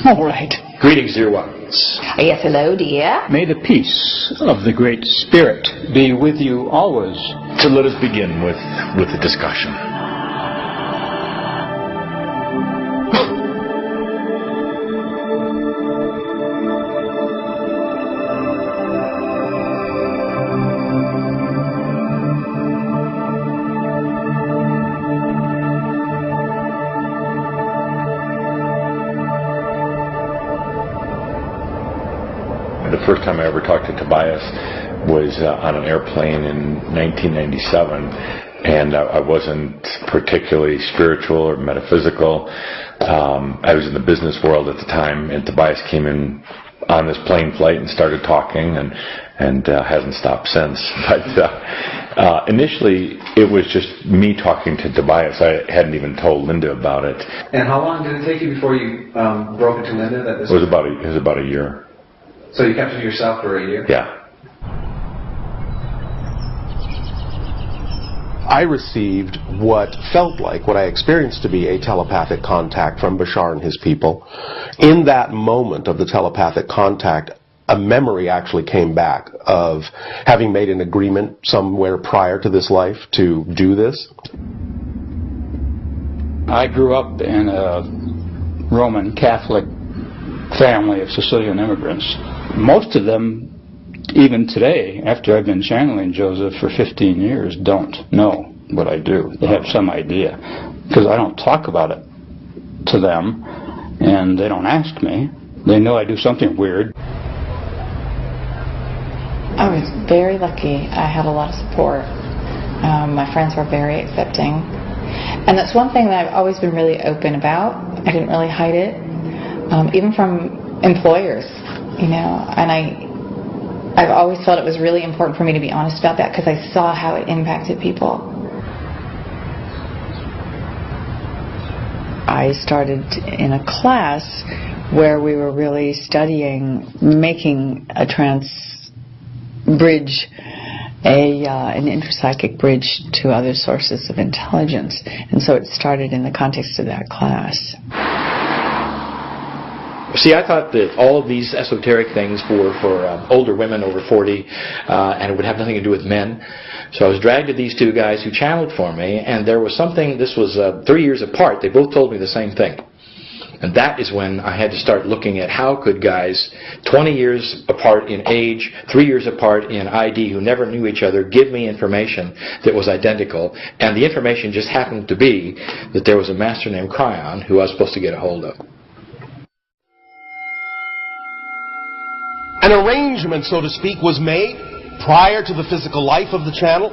All right. Greetings, dear ones. Yes, hello, dear. May the peace of the Great Spirit be with you always. So let us begin with the discussion. The first time I ever talked to Tobias was on an airplane in 1997, and I wasn't particularly spiritual or metaphysical. I was in the business world at the time, and Tobias came in on this plane flight and started talking, and hasn't stopped since. But initially, it was just me talking to Tobias. I hadn't even told Linda about it. And how long did it take you before you broke it to Linda? That this it was about a year. So you kept it to yourself for a year? Yeah. I received what felt like, what I experienced to be a telepathic contact from Bashar and his people. In that moment of the telepathic contact, a memory actually came back of having made an agreement somewhere prior to this life to do this. I grew up in a Roman Catholic family of Sicilian immigrants. Most of them, even today, after I've been channeling Joseph for 15 years, don't know what I do. They have some idea, because I don't talk about it to them, and they don't ask me. They know I do something weird. I was very lucky. I had a lot of support. My friends were very accepting. And that's one thing that I've always been really open about. I didn't really hide it, even from employers, you know. And I've always felt it was really important for me to be honest about that, because I saw how it impacted people. I started in a class where we were really studying making a bridge, an interpsychic bridge to other sources of intelligence. And so it started in the context of that class. See, I thought that all of these esoteric things were for older women over 40, and it would have nothing to do with men. So I was dragged to these two guys who channeled for me, and there was something, this was 3 years apart, they both told me the same thing. And that is when I had to start looking at how could guys 20 years apart in age, 3 years apart in ID, who never knew each other, give me information that was identical. And the information just happened to be that there was a master named Cryon who I was supposed to get a hold of. An arrangement, so to speak, was made prior to the physical life of the channel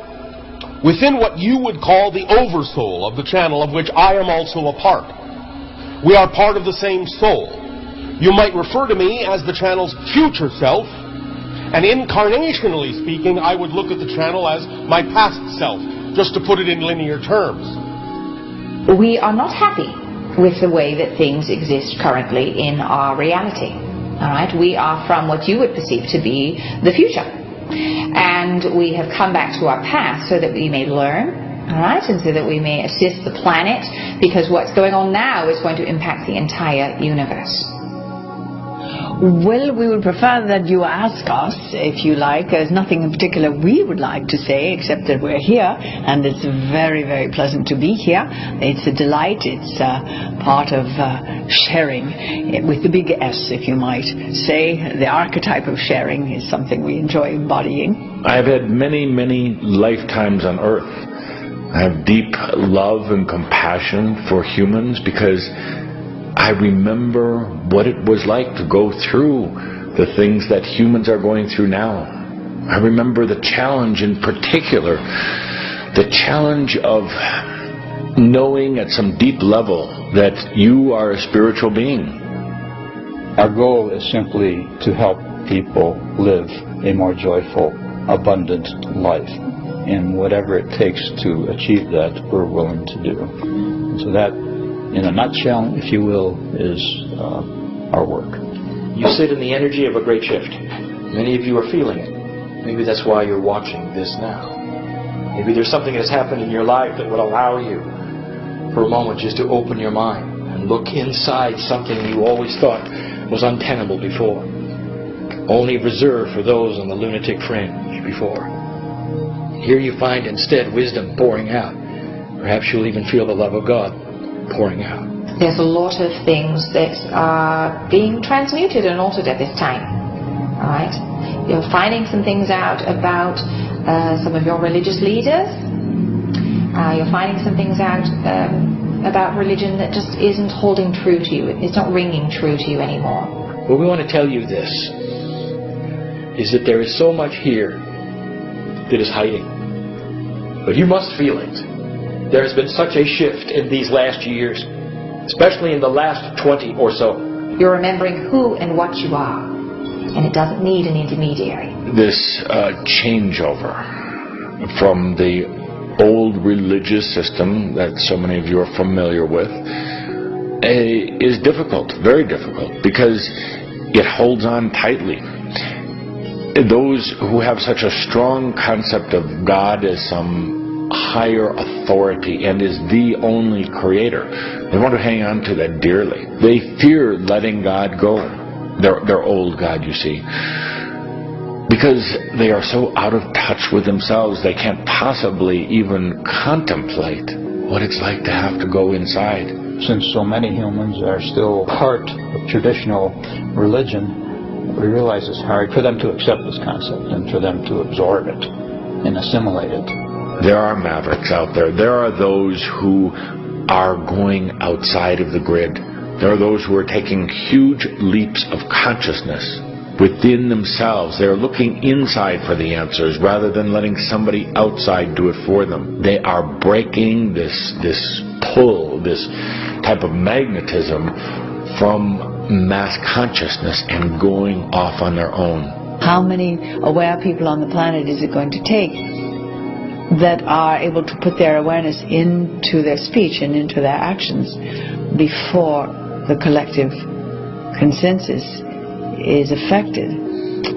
within what you would call the oversoul of the channel, of which I am also a part. We are part of the same soul. You might refer to me as the channel's future self, and incarnationally speaking, I would look at the channel as my past self, just to put it in linear terms. We are not happy with the way that things exist currently in our reality. All right? We are from what you would perceive to be the future. And we have come back to our past so that we may learn, all right, and so that we may assist the planet, because what's going on now is going to impact the entire universe. Well, we would prefer that you ask us, if you like. There's nothing in particular we would like to say, except that we're here, and it's very, very pleasant to be here. It's a delight. It's part of sharing, with the big S, if you might say. The archetype of sharing is something we enjoy embodying. I've had many, many lifetimes on Earth. I have deep love and compassion for humans, because I remember what it was like to go through the things that humans are going through now. I remember the challenge in particular, the challenge of knowing at some deep level that you are a spiritual being. Our goal is simply to help people live a more joyful, abundant life. And whatever it takes to achieve that, we're willing to do. And so that, in a nutshell, if you will, is our work. You sit in the energy of a great shift. Many of you are feeling it. Maybe that's why you're watching this now. Maybe there's something that's happened in your life that would allow you for a moment just to open your mind and look inside something you always thought was untenable before, only reserved for those on the lunatic fringe before. Here you find instead wisdom pouring out. Perhaps you'll even feel the love of God pouring out. There's a lot of things that are being transmuted and altered at this time. All right? You're finding some things out about some of your religious leaders. You're finding some things out about religion that just isn't holding true to you. It's not ringing true to you anymore. Well, we want to tell you this, is that there is so much here that is hiding. But you must feel it. There has been such a shift in these last years, especially in the last 20 or so. You're remembering who and what you are, and it doesn't need an intermediary. This changeover from the old religious system that so many of you are familiar with is difficult, very difficult, because it holds on tightly. Those who have such a strong concept of God as some higher authority and is the only creator, they want to hang on to that dearly. They fear letting God go, their old God, you see, because they are so out of touch with themselves they can't possibly even contemplate what it's like to have to go inside. Since so many humans are still part of traditional religion, we realize it's hard for them to accept this concept and for them to absorb it and assimilate it. There are mavericks out there. There are those who are going outside of the grid. There are those who are taking huge leaps of consciousness within themselves. They're looking inside for the answers rather than letting somebody outside do it for them. They are breaking this pull, this type of magnetism from mass consciousness and going off on their own. How many aware people on the planet is it going to take that are able to put their awareness into their speech and into their actions before the collective consensus is affected?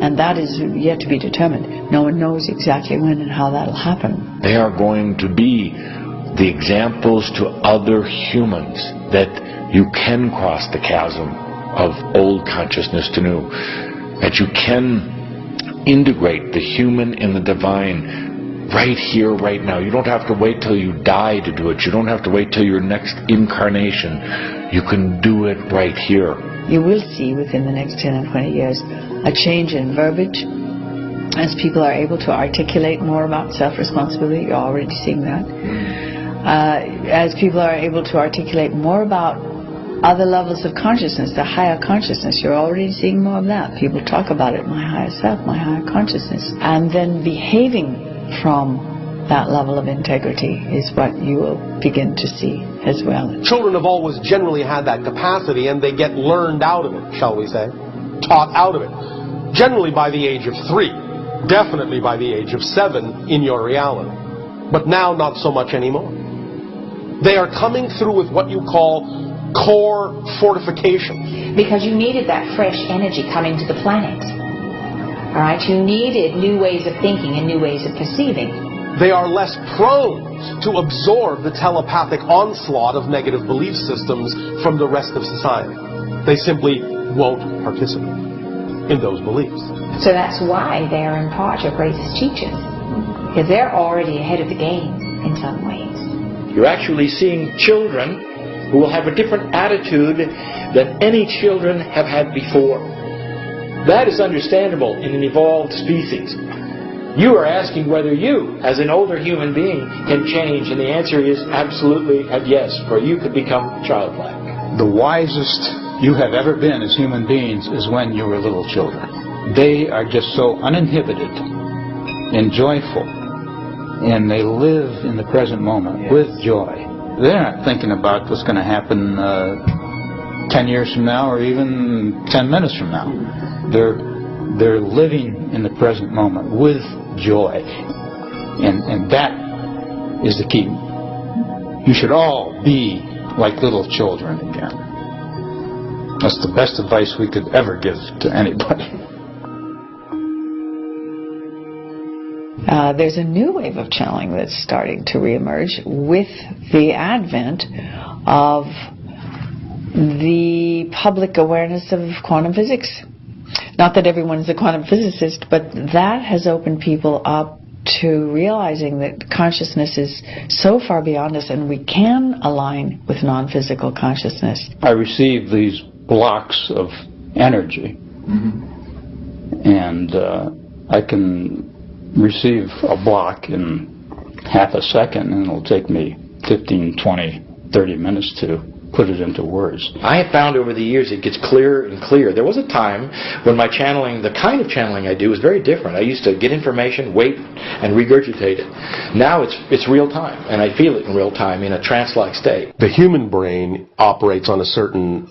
And that is yet to be determined. No one knows exactly when and how that'll happen. They are going to be the examples to other humans that you can cross the chasm of old consciousness to new, that you can integrate the human and the divine right here, right now. You don't have to wait till you die to do it. You don't have to wait till your next incarnation. You can do it right here. You will see within the next 10 and 20 years a change in verbiage as people are able to articulate more about self-responsibility. You're already seeing that. As people are able to articulate more about other levels of consciousness, the higher consciousness, you're already seeing more of that. People talk about it, my higher self, my higher consciousness. And then behaving from that level of integrity is what you will begin to see as well. Children have always generally had that capacity, and they get learned out of it, shall we say, taught out of it. Generally by the age of 3, definitely by the age of 7 in your reality. But now not so much anymore. They are coming through with what you call core fortification. Because you needed that fresh energy coming to the planet. All right, you needed new ways of thinking and new ways of perceiving. They are less prone to absorb the telepathic onslaught of negative belief systems from the rest of society. They simply won't participate in those beliefs. So that's why they are in part your greatest teachers. Because they're already ahead of the game in some ways. You're actually seeing children who will have a different attitude than any children have had before. That is understandable in an evolved species. You are asking whether you, as an older human being, can change, and the answer is absolutely and yes, for you could become childlike. The wisest you have ever been as human beings is when you were little children. They are just so uninhibited and joyful, and they live in the present moment with joy. They're not thinking about what's going to happen 10 years from now or even 10 minutes from now. They're living in the present moment with joy, and that is the key. You should all be like little children again. That's the best advice we could ever give to anybody. There's a new wave of channeling that's starting to reemerge with the advent of the public awareness of quantum physics. Not that everyone's a quantum physicist, but that has opened people up to realizing that consciousness is so far beyond us, and we can align with non-physical consciousness. I receive these blocks of energy, and I can receive a block in half a second, and it'll take me 15, 20, 30 minutes to put it into words. I have found over the years it gets clearer and clearer. There was a time when my channeling, the kind of channeling I do, was very different. I used to get information, wait, and regurgitate it. Now it's real time, and I feel it in real time in a trance-like state. The human brain operates on a certain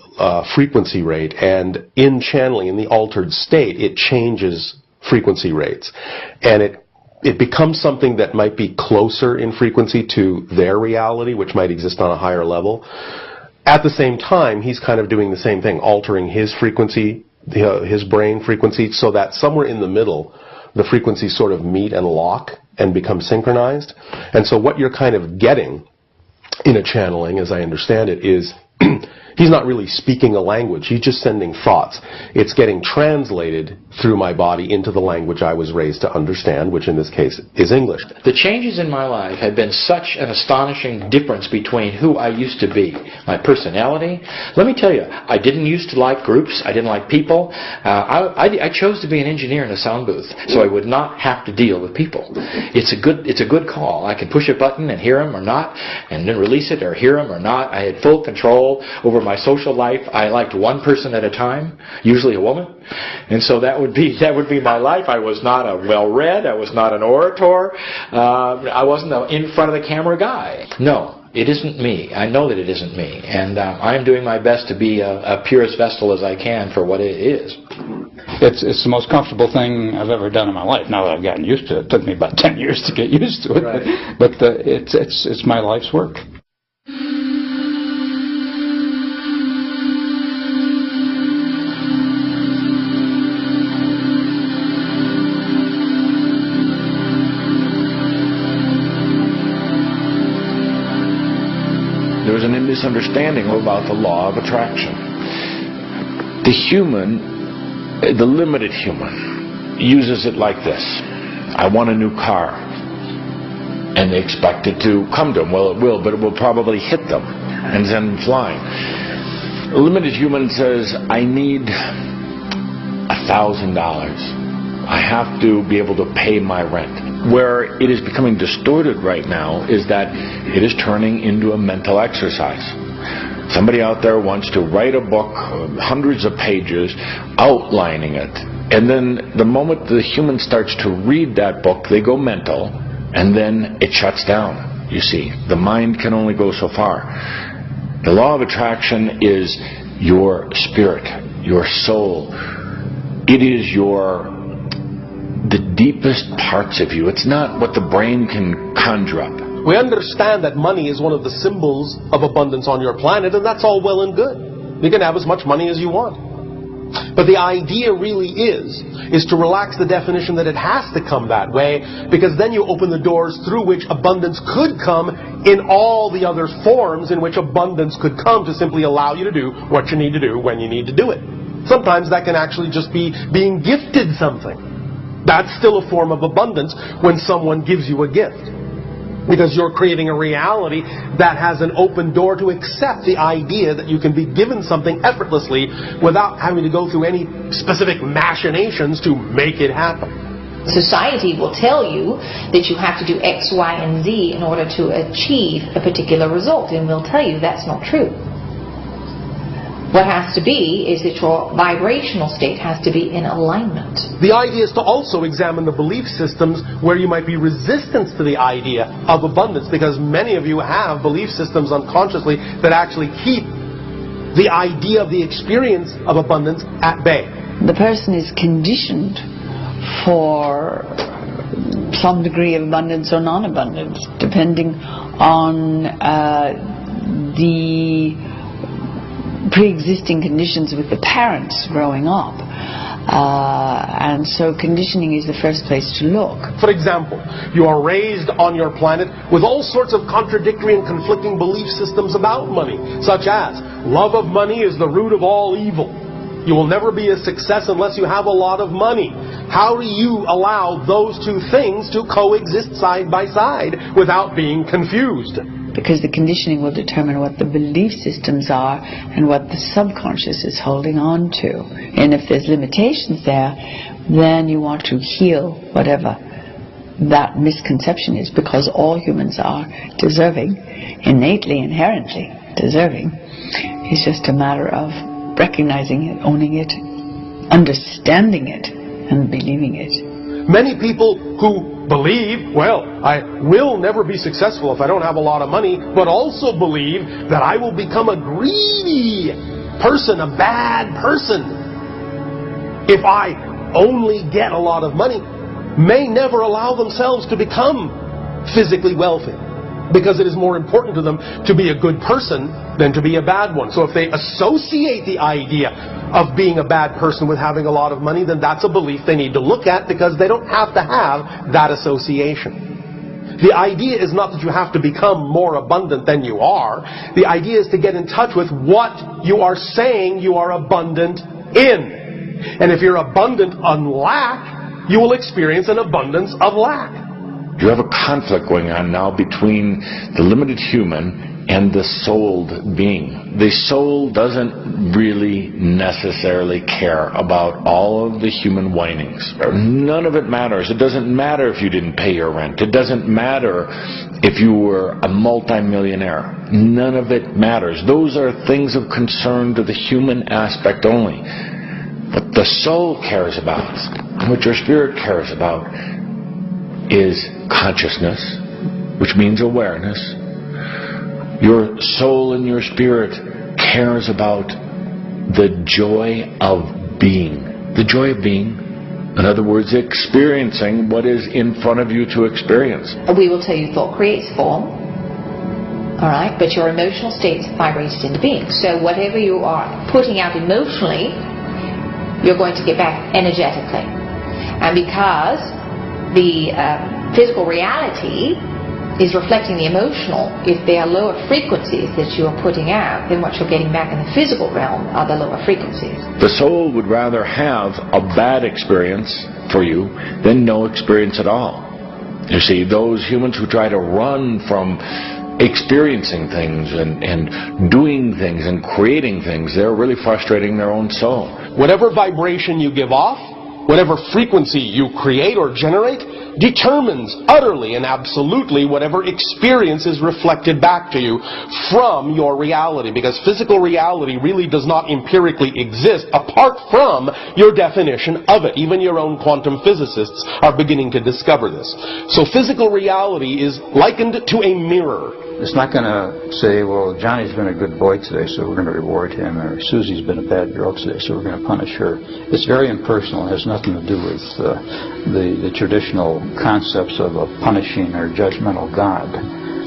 frequency rate, and in channeling, in the altered state, it changes frequency rates. And it becomes something that might be closer in frequency to their reality, which might exist on a higher level. At the same time, he's kind of doing the same thing, altering his frequency, his brain frequency, so that somewhere in the middle, the frequencies sort of meet and lock and become synchronized. And so what you're kind of getting in a channeling, as I understand it, is he's not really speaking a language. He's just sending thoughts. It's getting translated through my body into the language I was raised to understand, which in this case is English. The changes in my life have been such an astonishing difference between who I used to be, my personality. Let me tell you, I didn't used to like groups. I didn't like people. I chose to be an engineer in a sound booth, so I would not have to deal with people. It's a good call. I can push a button and hear them or not, and then release it or hear them or not. I had full control over my social life. I liked one person at a time, usually a woman, and so that would be my life. I was not a well-read. I was not an orator. I wasn't an in front of the camera guy. No, it isn't me. I know that it isn't me, and I'm doing my best to be a purest vessel as I can for what it is. It's the most comfortable thing I've ever done in my life. Now that I've gotten used to it, it took me about 10 years to get used to it, right. but it's my life's work. There was a misunderstanding about the law of attraction. The human, the limited human, uses it like this. I want a new car. And they expect it to come to them. Well, it will, but it will probably hit them and send them flying. A limited human says, I need $1,000. I have to be able to pay my rent. Where it is becoming distorted right now is that it is turning into a mental exercise. Somebody out there wants to write a book, hundreds of pages, outlining it. And then the moment the human starts to read that book, they go mental, and then it shuts down, you see. The mind can only go so far. The law of attraction is your spirit, your soul. It is the deepest parts of you. It's not what the brain can conjure up. We understand that money is one of the symbols of abundance on your planet, and that's all well and good. You can have as much money as you want. But the idea really is to relax the definition that it has to come that way, because then you open the doors through which abundance could come in all the other forms in which abundance could come to simply allow you to do what you need to do when you need to do it. Sometimes that can actually just be being gifted something. That's still a form of abundance when someone gives you a gift. Because you're creating a reality that has an open door to accept the idea that you can be given something effortlessly without having to go through any specific machinations to make it happen. Society will tell you that you have to do X, Y, and Z in order to achieve a particular result, and we'll tell you that's not true. What has to be is that your vibrational state has to be in alignment. The idea is to also examine the belief systems where you might be resistance to the idea of abundance, because many of you have belief systems unconsciously that actually keep the idea of the experience of abundance at bay. The person is conditioned for some degree of abundance or non-abundance, depending on the pre-existing conditions with the parents growing up. And so conditioning is the first place to look. For example, you are raised on your planet with all sorts of contradictory and conflicting belief systems about money, such as love of money is the root of all evil. You will never be a success unless you have a lot of money. How do you allow those two things to coexist side by side without being confused? Because the conditioning will determine what the belief systems are and what the subconscious is holding on to. And if there's limitations there, then you want to heal whatever that misconception is, because all humans are deserving, innately, inherently deserving. It's just a matter of recognizing it, owning it, understanding it, and believing it. Many people who believe, well, I will never be successful if I don't have a lot of money, but also believe that I will become a greedy person, a bad person, if I only get a lot of money, may never allow themselves to become physically wealthy, because it is more important to them to be a good person than to be a bad one. So if they associate the idea of being a bad person with having a lot of money, then that's a belief they need to look at, because they don't have to have that association. The idea is not that you have to become more abundant than you are. The idea is to get in touch with what you are saying you are abundant in. And if you're abundant on lack, you will experience an abundance of lack. You have a conflict going on now between the limited human and the souled being. The soul doesn't really necessarily care about all of the human whinings. None of it matters. It doesn't matter if you didn't pay your rent. It doesn't matter if you were a multimillionaire. None of it matters. Those are things of concern to the human aspect only. What the soul cares about, and what your spirit cares about, is consciousness, which means awareness. Your soul and your spirit cares about the joy of being. The joy of being. In other words, experiencing what is in front of you to experience. We will tell you thought creates form. Alright, but your emotional states vibrated into being. So whatever you are putting out emotionally, you're going to get back energetically. And because the physical reality is reflecting the emotional, if there are lower frequencies that you are putting out, then what you're getting back in the physical realm are the lower frequencies. The soul would rather have a bad experience for you than no experience at all. You see, those humans who try to run from experiencing things and doing things and creating things, they're really frustrating their own soul. Whatever vibration you give off, whatever frequency you create or generate, determines utterly and absolutely whatever experience is reflected back to you from your reality. Because physical reality really does not empirically exist apart from your definition of it. Even your own quantum physicists are beginning to discover this. So physical reality is likened to a mirror. It's not going to say, well, Johnny's been a good boy today, so we're going to reward him, or Susie's been a bad girl today, so we're going to punish her. It's very impersonal. It has nothing to do with the traditional concepts of a punishing or judgmental God.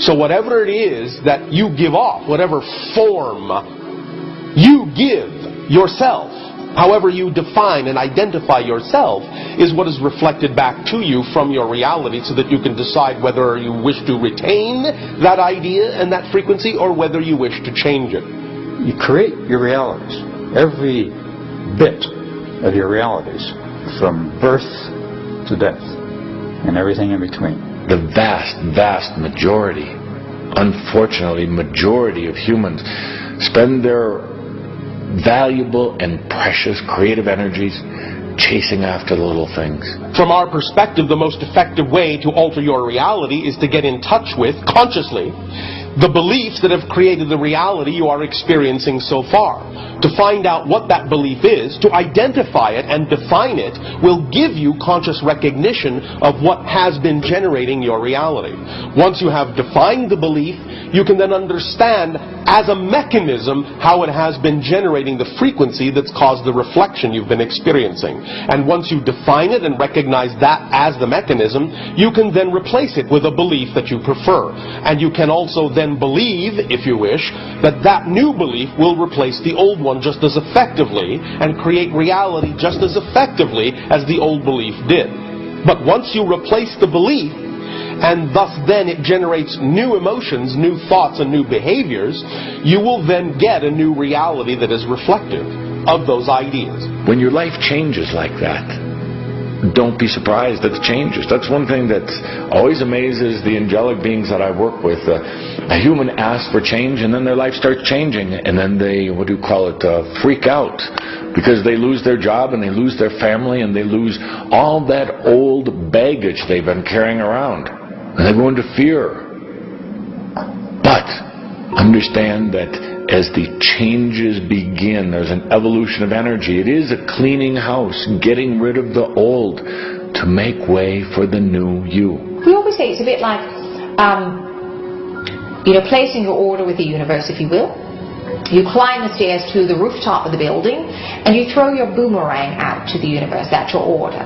So whatever it is that you give off, whatever form you give yourself, however you define and identify yourself, is what is reflected back to you from your reality, so that you can decide whether you wish to retain that idea and that frequency or whether you wish to change it. You create your realities. Every bit of your realities, from birth to death, and everything in between. The vast majority, unfortunately, majority of humans spend their valuable and precious creative energies chasing after the little things. From our perspective, the most effective way to alter your reality is to get in touch with, consciously, the beliefs that have created the reality you are experiencing so far. To find out what that belief is, to identify it and define it, will give you conscious recognition of what has been generating your reality. Once you have defined the belief, you can then understand as a mechanism how it has been generating the frequency that's caused the reflection you've been experiencing. And once you define it and recognize that as the mechanism, you can then replace it with a belief that you prefer. And you can also then then believe, if you wish, that that new belief will replace the old one just as effectively and create reality just as effectively as the old belief did. But once you replace the belief, and thus then it generates new emotions, new thoughts, and new behaviors, you will then get a new reality that is reflective of those ideas. When your life changes like that, don't be surprised at the changes. That's one thing that always amazes the angelic beings that I work with. A human asks for change, and then their life starts changing, and then they, freak out, because they lose their job, and they lose their family, and they lose all that old baggage they've been carrying around. And they go into fear. But understand that as the changes begin, there's an evolution of energy. It is a cleaning house, getting rid of the old to make way for the new you. We always say it's a bit like, placing your order with the universe, if you will. You climb the stairs to the rooftop of the building, and you throw your boomerang out to the universe. That's your order.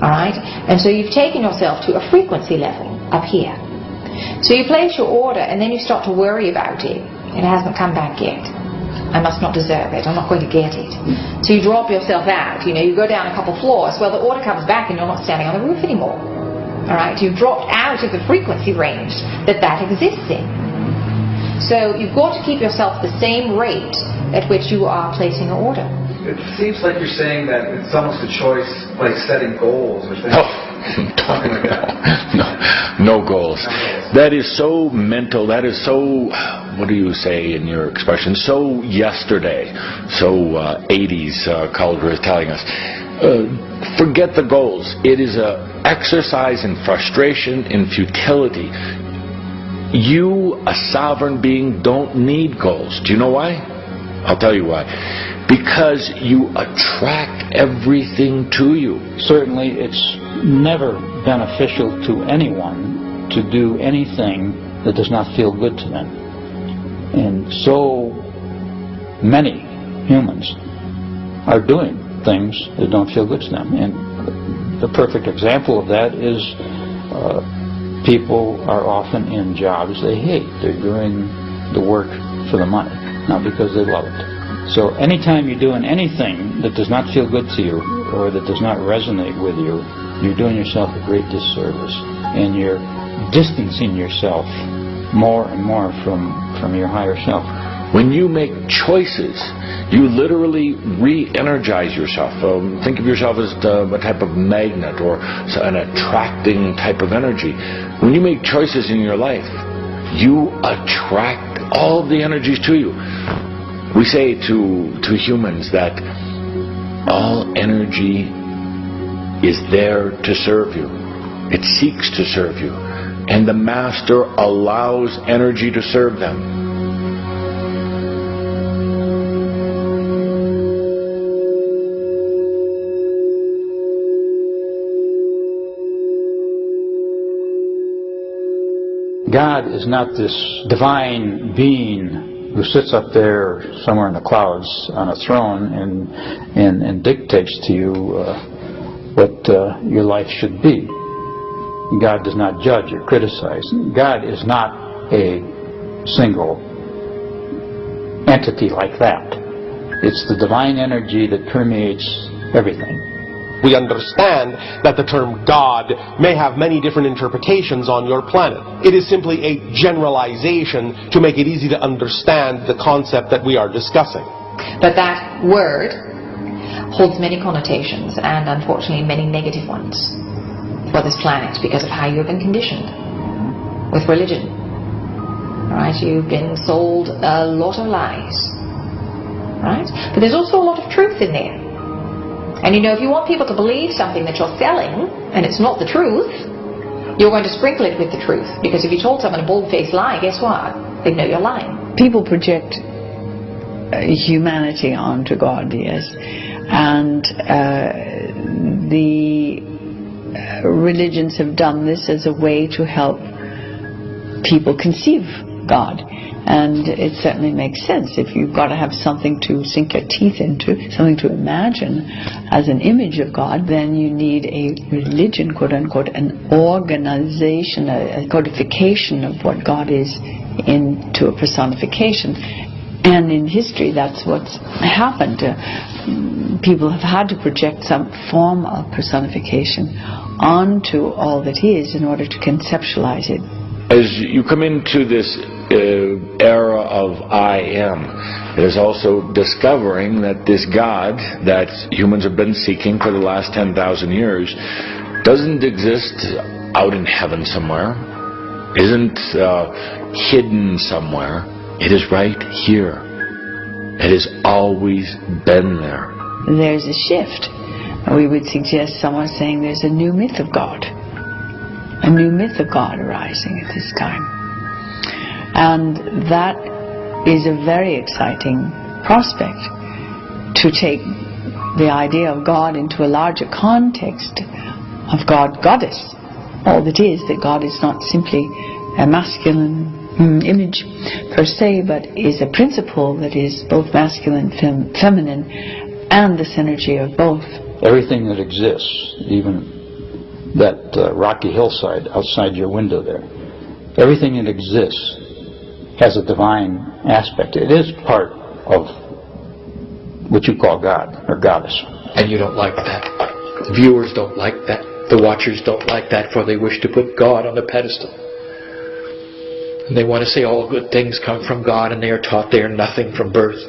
Alright? And so you've taken yourself to a frequency level up here. So you place your order, and then you start to worry about it. It hasn't come back yet. I must not deserve it. I'm not going to get it. So you drop yourself out. You go down a couple floors. Well, the order comes back, and you're not standing on the roof anymore. Alright? You've dropped out of the frequency range that exists in. So you've got to keep yourself the same rate at which you are placing an order. It seems like you're saying that it's almost a choice, like setting goals or things. Something like that. No goals. That is so mental. That is so, what do you say in your expression? So yesterday. So 80s culture is telling us. Forget the goals. It is an exercise in frustration, in futility. You, a sovereign being, don't need goals. Do you know why? I'll tell you why. Because you attract everything to you. Certainly, it's never beneficial to anyone to do anything that does not feel good to them. And so many humans are doing things that don't feel good to them. And the perfect example of that is people are often in jobs they hate. They're doing the work for the money, not because they love it. So anytime you're doing anything that does not feel good to you or that does not resonate with you, you're doing yourself a great disservice. And you're distancing yourself more and more from your higher self. When you make choices, you literally re-energize yourself. Think of yourself as a type of magnet or an attracting type of energy. When you make choices in your life, you attract all the energies to you. We say to humans that all energy is there to serve you. It seeks to serve you. And the Master allows energy to serve them. God is not this divine being who sits up there somewhere in the clouds on a throne and dictates to you what your life should be. God does not judge or criticize. God is not a single entity like that. It's the divine energy that permeates everything. We understand that the term God may have many different interpretations on your planet. It is simply a generalization to make it easy to understand the concept that we are discussing. But that word holds many connotations, and unfortunately many negative ones for this planet because of how you've been conditioned with religion. Right? You've been sold a lot of lies. Right? But there's also a lot of truth in there. And if you want people to believe something that you're selling, and it's not the truth, you're going to sprinkle it with the truth. Because if you told someone a bold-faced lie, guess what? They'd know you're lying. People project humanity onto God, yes. And the religions have done this as a way to help people conceive God. And it certainly makes sense. If you've got to have something to sink your teeth into, something to imagine as an image of God, then you need a religion, quote unquote, an organization, a codification of what God is into a personification. And in history, that's what's happened. People have had to project some form of personification onto all that is in order to conceptualize it. As you come into this era of I am, there's also discovering that this God that humans have been seeking for the last 10,000 years doesn't exist out in heaven somewhere, isn't hidden somewhere. It is right here. It has always been there. There's a shift. We would suggest someone saying there's a new myth of God. A new myth of God arising at this time. And that is a very exciting prospect, to take the idea of God into a larger context of God, goddess. All that is, that God is not simply a masculine image per se, but is a principle that is both masculine, feminine, and the synergy of both. Everything that exists, even that rocky hillside outside your window there, everything that exists has a divine aspect. It is part of what you call God or goddess. And you don't like that. The viewers don't like that. The watchers don't like that, for they wish to put God on a pedestal. And they want to say all good things come from God, and they are taught they are nothing from birth.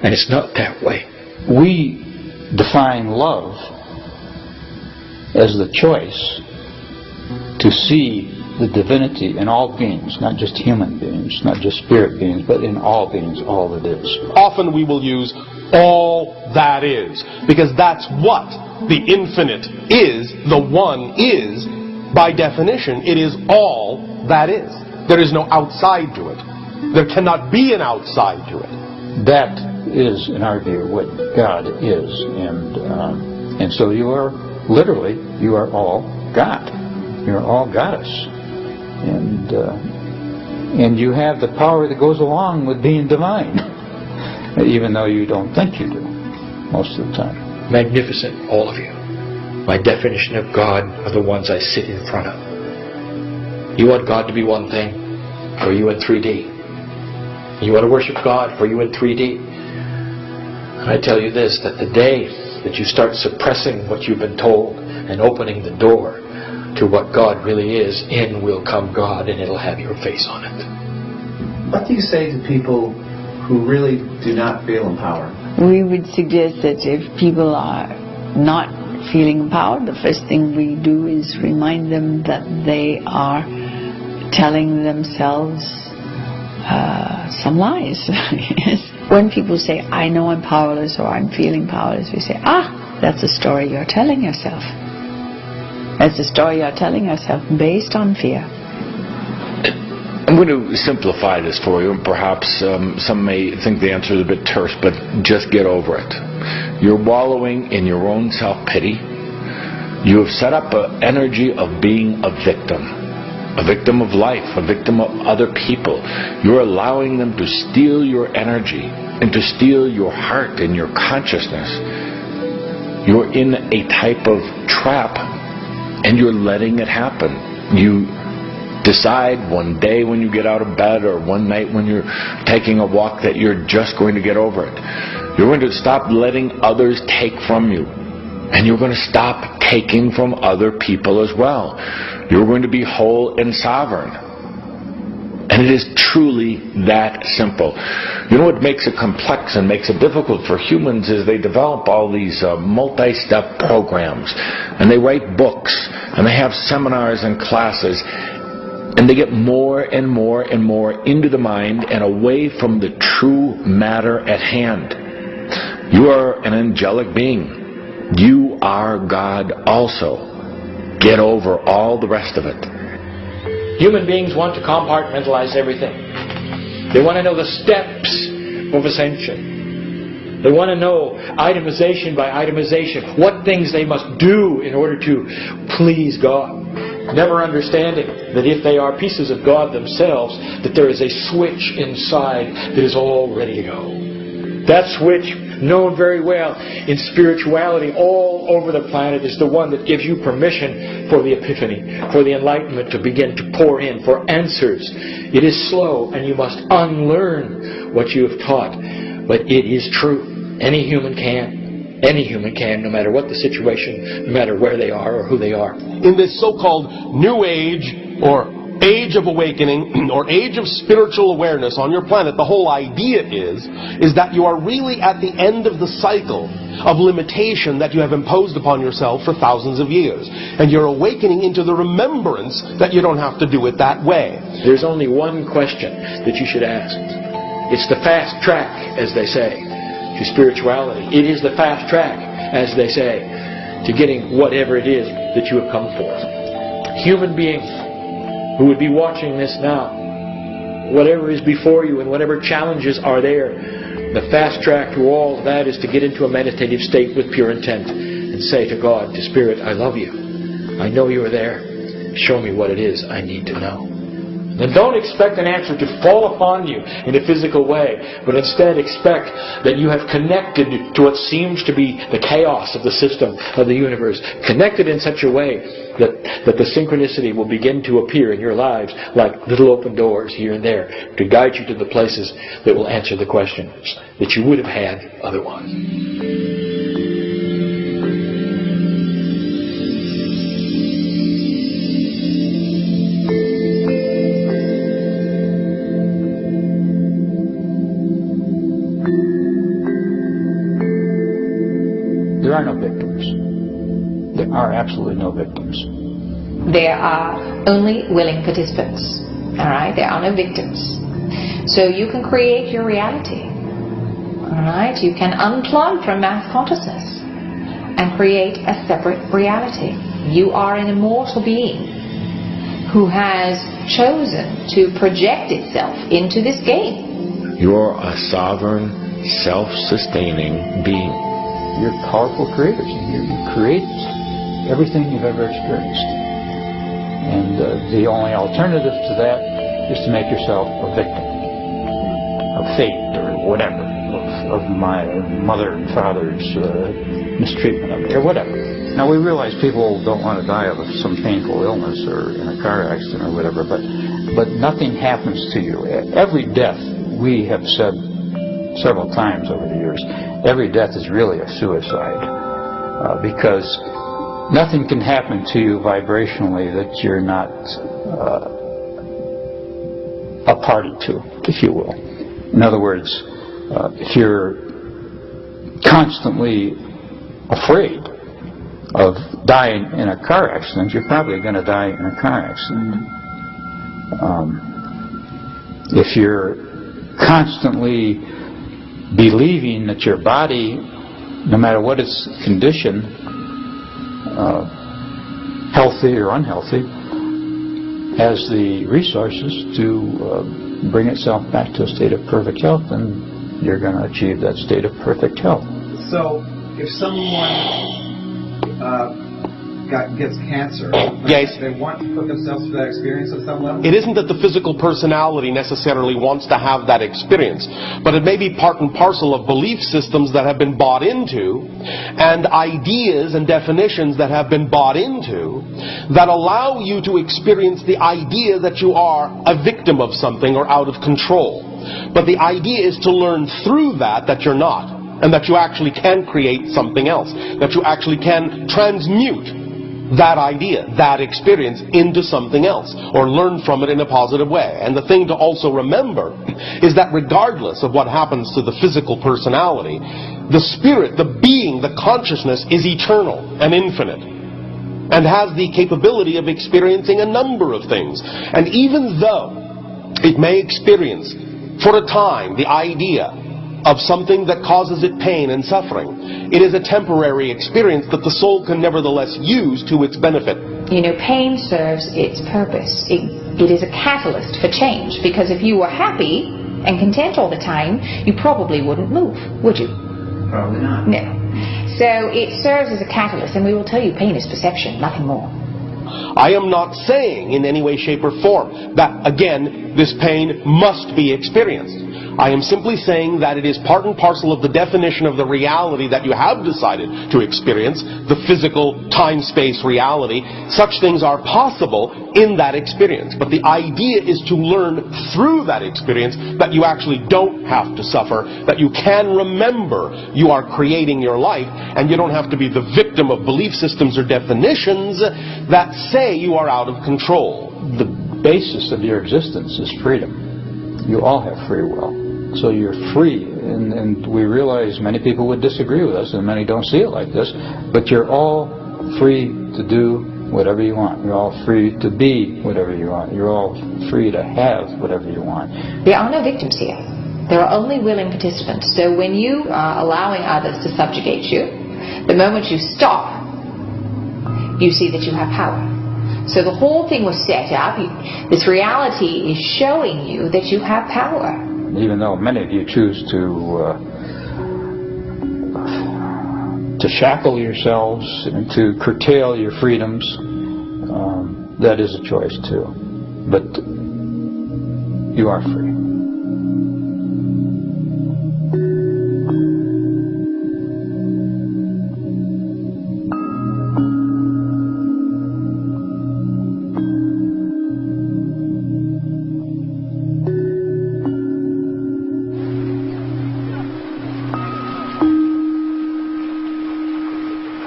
And it's not that way. We define love as the choice to see the divinity in all beings, not just human beings, not just spirit beings, but in all beings, all that is. Often we will use all that is, because that's what the infinite is, the one is. By definition, it is all that is. There is no outside to it. There cannot be an outside to it. That is, in our view, what God is. And so you are, literally, you are all God. You are all goddess. And you have the power that goes along with being divine, even though you don't think you do, most of the time. Magnificent, all of you. My definition of God are the ones I sit in front of. You want God to be one thing, or are you in 3D? You want to worship God, or are you in 3D? And I tell you this, that the day that you start suppressing what you've been told and opening the door to what God really is, in will come God, and it'll have your face on it. What do you say to people who really do not feel empowered? We would suggest that if people are not feeling empowered, the first thing we do is remind them that they are telling themselves some lies. Yes. When people say, I know I'm powerless, or I'm feeling powerless, we say, that's a story you're telling yourself. That's a story you're telling yourself based on fear. I'm going to simplify this for you, and perhaps some may think the answer is a bit terse, but just get over it. You're wallowing in your own self-pity. You have set up an energy of being a victim of life, a victim of other people. You're allowing them to steal your energy and to steal your heart and your consciousness. You're in a type of trap, and you're letting it happen. You decide one day when you get out of bed, or one night when you're taking a walk, that you're just going to get over it. You're going to stop letting others take from you. And you're going to stop taking from other people as well. You're going to be whole and sovereign. And it is truly that simple. You know what makes it complex and makes it difficult for humans is they develop all these multi-step programs. And they write books. And they have seminars and classes. And they get more and more and more into the mind and away from the true matter at hand. You are an angelic being. You are God also. Get over all the rest of it. Human beings want to compartmentalize everything. They want to know the steps of ascension. They want to know itemization by itemization, what things they must do in order to please God. never understanding that if they are pieces of God themselves, that there is a switch inside that is all ready to go. That switch, known very well in spirituality all over the planet, is the one that gives you permission for the epiphany, for the enlightenment to begin to pour in, for answers. It is slow, and you must unlearn what you have taught. But it is true. Any human can. Any human can, no matter what the situation, no matter where they are or who they are. In this so-called New Age or Age of Awakening or Age of Spiritual Awareness on your planet, the whole idea is that you are really at the end of the cycle of limitation that you have imposed upon yourself for thousands of years. And you're awakening into the remembrance that you don't have to do it that way. There's only one question that you should ask. It's the fast track, as they say, to spirituality. It is the fast track, as they say, to getting whatever it is that you have come for. Human beings who would be watching this now, whatever is before you and whatever challenges are there, the fast track to all of that is to get into a meditative state with pure intent and say to God, to Spirit, I love you. I know you are there. Show me what it is I need to know. And don't expect an answer to fall upon you in a physical way, but instead expect that you have connected to what seems to be the chaos of the system of the universe, connected in such a way that the synchronicity will begin to appear in your lives like little open doors here and there to guide you to the places that will answer the questions that you would have had otherwise. There are no victims. There are absolutely no victims. There are only willing participants. Alright? There are no victims. So you can create your reality. Alright? You can unplug from mass consciousness and create a separate reality. You are an immortal being who has chosen to project itself into this game. You're a sovereign, self-sustaining being. You're powerful creators. You create everything you've ever experienced. And the only alternative to that is to make yourself a victim of fate or whatever, of my mother and father's mistreatment of me or whatever. Now we realize people don't want to die of some painful illness or in a car accident or whatever, but nothing happens to you. Every death, we have said several times over the years, every death is really a suicide because nothing can happen to you vibrationally that you're not a party to, if you will. In other words, if you're constantly afraid of dying in a car accident, you're probably going to die in a car accident. If you're constantly believing that your body, no matter what its condition, healthy or unhealthy, has the resources to bring itself back to a state of perfect health, then you're going to achieve that state of perfect health. So, if someone gets cancer, yes, they want to put themselves through that experience at some level? It isn't that the physical personality necessarily wants to have that experience, but it may be part and parcel of belief systems that have been bought into and ideas and definitions that have been bought into that allow you to experience the idea that you are a victim of something or out of control. But the idea is to learn through that you're not, and that you actually can create something else, that you actually can transmute that idea, that experience into something else, or learn from it in a positive way. And the thing to also remember is that regardless of what happens to the physical personality, the spirit, the being, the consciousness is eternal and infinite, and has the capability of experiencing a number of things. And even though it may experience for a time the idea of something that causes it pain and suffering, it is a temporary experience that the soul can nevertheless use to its benefit. You know, pain serves its purpose. It is a catalyst for change, because if you were happy and content all the time, you probably wouldn't move, would you? Probably not. No. So it serves as a catalyst, and we will tell you pain is perception, nothing more. I am not saying in any way, shape, or form that, again, this pain must be experienced. I am simply saying that it is part and parcel of the definition of the reality that you have decided to experience, the physical time-space reality. Such things are possible in that experience. But the idea is to learn through that experience that you actually don't have to suffer, that you can remember you are creating your life, and you don't have to be the victim of belief systems or definitions that say you are out of control. The basis of your existence is freedom. You all have free will. So you're free, and we realize many people would disagree with us, and many don't see it like this, but you're all free to do whatever you want. You're all free to be whatever you want. You're all free to have whatever you want. There are no victims here. There are only willing participants. So when you are allowing others to subjugate you, the moment you stop, you see that you have power. So the whole thing was set up. This reality is showing you that you have power. Even though many of you choose to shackle yourselves and to curtail your freedoms, that is a choice too. But you are free.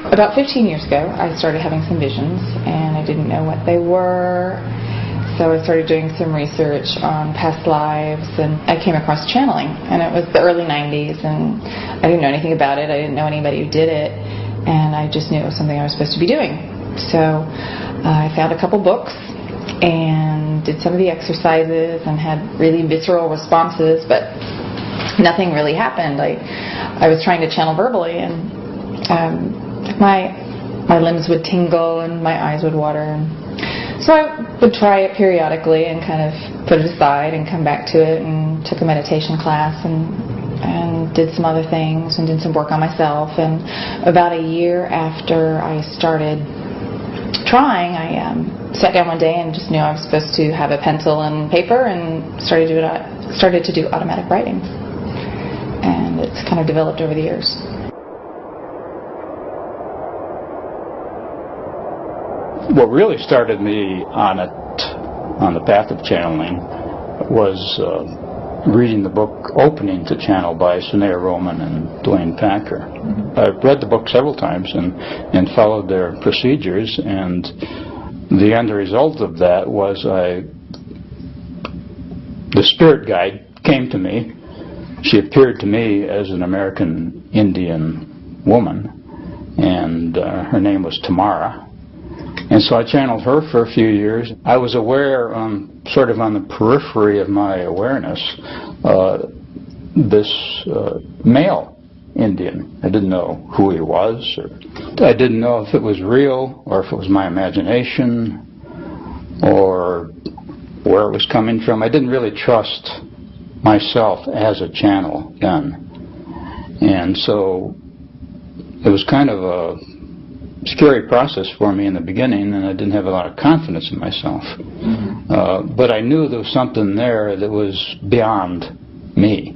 About 15 years ago, I started having some visions, and I didn't know what they were. So I started doing some research on past lives, and I came across channeling. And it was the early 90s, and I didn't know anything about it. I didn't know anybody who did it, and I just knew it was something I was supposed to be doing. So I found a couple books and did some of the exercises and had really visceral responses, but nothing really happened. I was trying to channel verbally, and my limbs would tingle and my eyes would water. And so I would try it periodically and kind of put it aside and come back to it, and took a meditation class and did some other things and did some work on myself. And about a year after I started trying, I sat down one day and just knew I was supposed to have a pencil and paper, and started to do automatic writing. And it's kind of developed over the years. What really started me on the path of channeling was reading the book Opening to Channel by Sunea Roman and Dwayne Packer. I've read the book several times and followed their procedures, and the end result of that was the spirit guide came to me. She appeared to me as an American Indian woman, and her name was Tamara. And so I channeled her for a few years. I was aware, sort of on the periphery of my awareness, this male Indian. I didn't know who he was, or I didn't know if it was real, or if it was my imagination, or where it was coming from. I didn't really trust myself as a channel then. And so it was kind of a scary process for me in the beginning, and I didn't have a lot of confidence in myself. But I knew there was something there that was beyond me.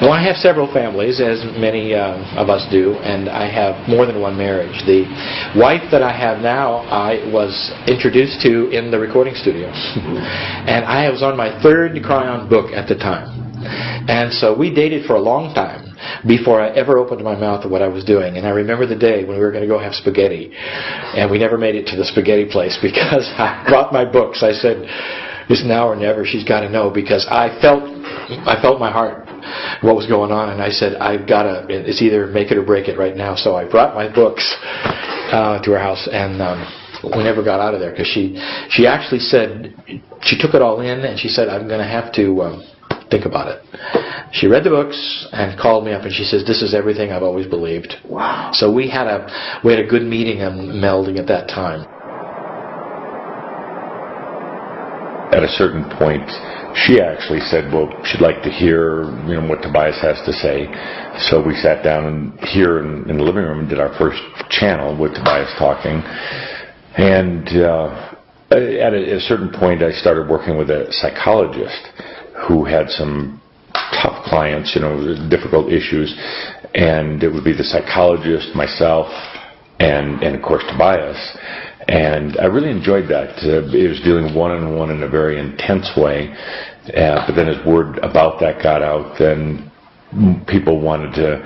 Well, I have several families, as many of us do, and I have more than one marriage. The wife that I have now, I was introduced to in the recording studio. And I was on my third Cryon book at the time. And so we dated for a long time before I ever opened my mouth of what I was doing. And I remember the day when we were going to go have spaghetti. And we never made it to the spaghetti place because I brought my books. I said, it's now or never, she's got to know, because I felt my heart, what was going on, and I said, I've got to, it's either make it or break it right now. So I brought my books to her house, and we never got out of there, because she actually said, she took it all in, and she said, I'm going to have to think about it. She read the books and called me up, and she says, this is everything I've always believed. Wow. So we had a good meeting and melding at that time. At a certain point, she actually said, well, she'd like to hear, what Tobias has to say. So we sat down here in the living room and did our first channel with Tobias talking. And at a certain point, I started working with a psychologist who had some tough clients, difficult issues. And it would be the psychologist, myself, and of course Tobias. And I really enjoyed that. It was dealing one-on-one in a very intense way. But then as word about that got out, then people wanted to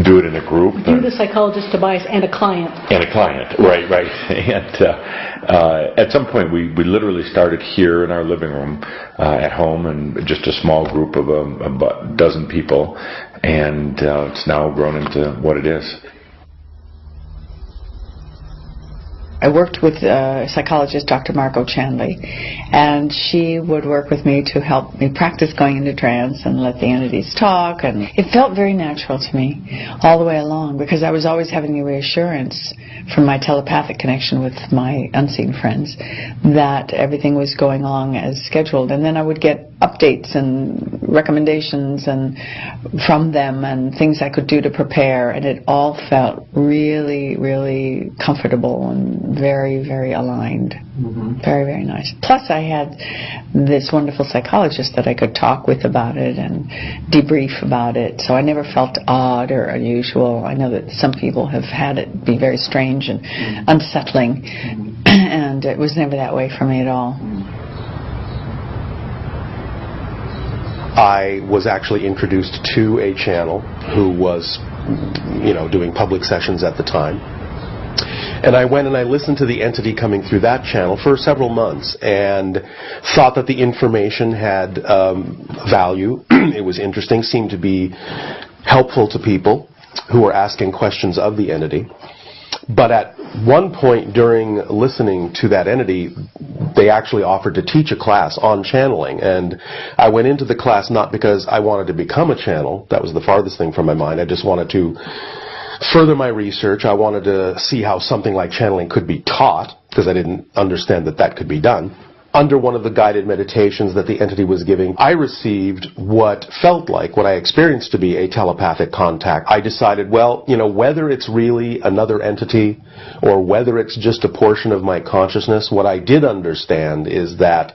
do it in a group. You, the psychologist, Tobias, and a client. And a client, right. And at some point, we literally started here in our living room at home, and just a small group of about a dozen people. And it's now grown into what it is. I worked with psychologist Dr. Margot Chandley, and she would work with me to help me practice going into trance and let the entities talk, and it felt very natural to me all the way along, because I was always having the reassurance from my telepathic connection with my unseen friends that everything was going along as scheduled. And then I would get updates and recommendations and from them and things I could do to prepare, and it all felt really, really comfortable and very, very aligned. Very, very nice. Plus I had this wonderful psychologist that I could talk with about it and debrief about it, so I never felt odd or unusual. I know that some people have had it be very strange and unsettling, and it was never that way for me at all. I was actually introduced to a channel who was, doing public sessions at the time. And I went and I listened to the entity coming through that channel for several months and thought that the information had value. It was interesting, seemed to be helpful to people who were asking questions of the entity. But at one point during listening to that entity, they actually offered to teach a class on channeling. And I went into the class not because I wanted to become a channel. That was the farthest thing from my mind. I just wanted to further my research. I wanted to see how something like channeling could be taught, because I didn't understand that that could be done. Under one of the guided meditations that the entity was giving, I received what I experienced to be a telepathic contact. I decided, whether it's really another entity or whether it's just a portion of my consciousness, what I did understand is that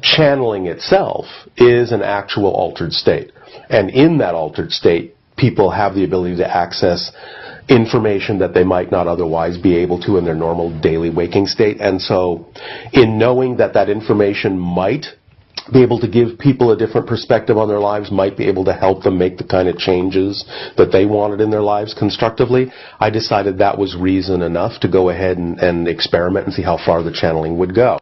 channeling itself is an actual altered state. And in that altered state, people have the ability to access information that they might not otherwise be able to in their normal daily waking state. And so in knowing that that information might be able to give people a different perspective on their lives, might be able to help them make the kind of changes that they wanted in their lives constructively, I decided that was reason enough to go ahead and experiment and see how far the channeling would go.